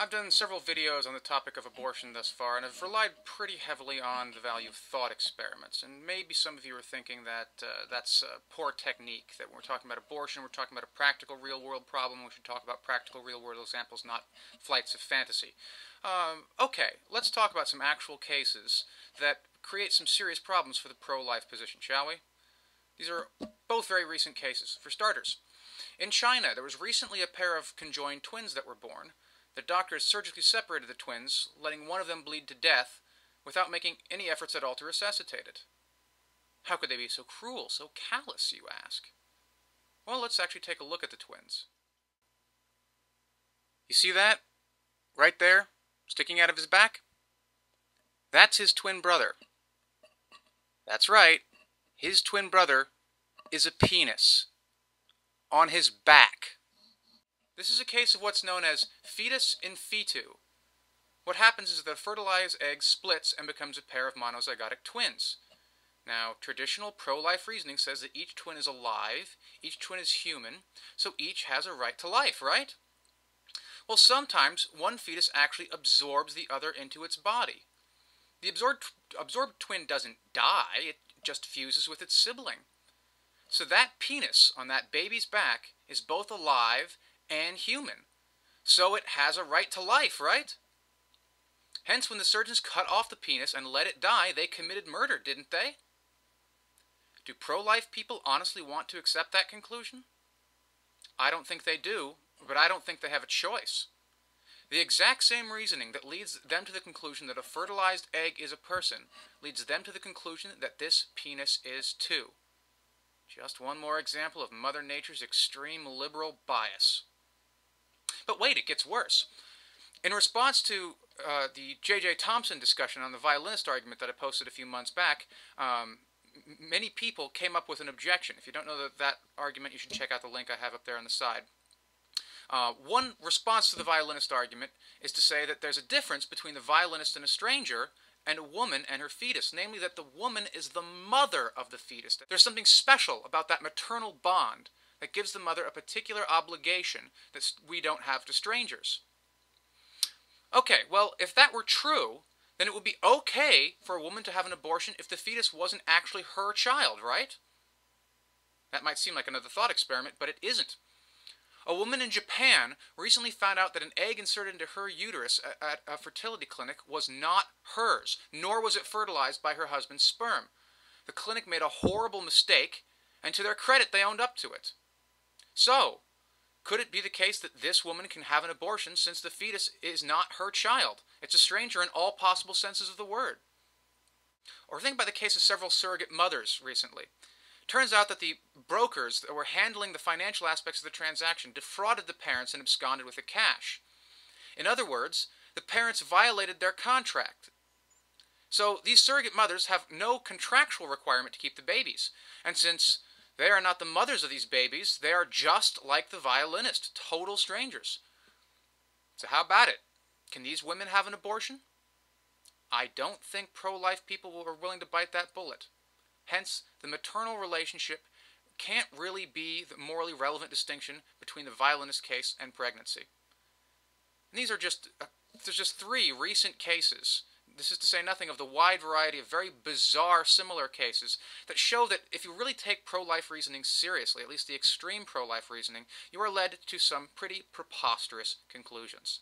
I've done several videos on the topic of abortion thus far, and I've relied pretty heavily on the value of thought experiments. And maybe some of you are thinking that that's a poor technique, that when we're talking about abortion, we're talking about a practical real-world problem. We should talk about practical real-world examples, not flights of fantasy. Okay, let's talk about some actual cases that create some serious problems for the pro-life position, shall we? These are both very recent cases. For starters, in China, there was recently a pair of conjoined twins that were born. The doctors surgically separated the twins, letting one of them bleed to death without making any efforts at all to resuscitate it. How could they be so cruel, so callous, you ask? Well, let's actually take a look at the twins. You see that? Right there, sticking out of his back? That's his twin brother. That's right, his twin brother is a penis on his back. This is a case of what's known as fetus in fetu. What happens is that a fertilized egg splits and becomes a pair of monozygotic twins. Now, traditional pro-life reasoning says that each twin is alive, each twin is human, so each has a right to life, right? Well, sometimes one fetus actually absorbs the other into its body. The absorbed twin doesn't die, it just fuses with its sibling. So that penis on that baby's back is both alive and human. So it has a right to life, right? Hence, when the surgeons cut off the penis and let it die, they committed murder, didn't they? Do pro-life people honestly want to accept that conclusion? I don't think they do, but I don't think they have a choice. The exact same reasoning that leads them to the conclusion that a fertilized egg is a person leads them to the conclusion that this penis is too. Just one more example of Mother Nature's extreme liberal bias. But wait, it gets worse. In response to the J.J. Thomson discussion on the violinist argument that I posted a few months back, many people came up with an objection. If you don't know that argument, you should check out the link I have up there on the side. One response to the violinist argument is to say that there's a difference between the violinist and a stranger and a woman and her fetus, namely that the woman is the mother of the fetus. There's something special about that maternal bond that gives the mother a particular obligation that we don't have to strangers. Okay, well, if that were true, then it would be okay for a woman to have an abortion if the fetus wasn't actually her child, right? That might seem like another thought experiment, but it isn't. A woman in Japan recently found out that an egg inserted into her uterus at a fertility clinic was not hers, nor was it fertilized by her husband's sperm. The clinic made a horrible mistake, and to their credit, they owned up to it. So, could it be the case that this woman can have an abortion since the fetus is not her child? It's a stranger in all possible senses of the word. Or think about the case of several surrogate mothers recently. Turns out that the brokers that were handling the financial aspects of the transaction defrauded the parents and absconded with the cash. In other words, the parents violated their contract. So these surrogate mothers have no contractual requirement to keep the babies. And since they are not the mothers of these babies, they are just like the violinist, total strangers. So how about it? Can these women have an abortion? I don't think pro-life people are willing to bite that bullet. Hence, the maternal relationship can't really be the morally relevant distinction between the violinist case and pregnancy. And these are there's just 3 recent cases. This is to say nothing of the wide variety of very bizarre similar cases that show that if you really take pro-life reasoning seriously, at least the extreme pro-life reasoning, you are led to some pretty preposterous conclusions.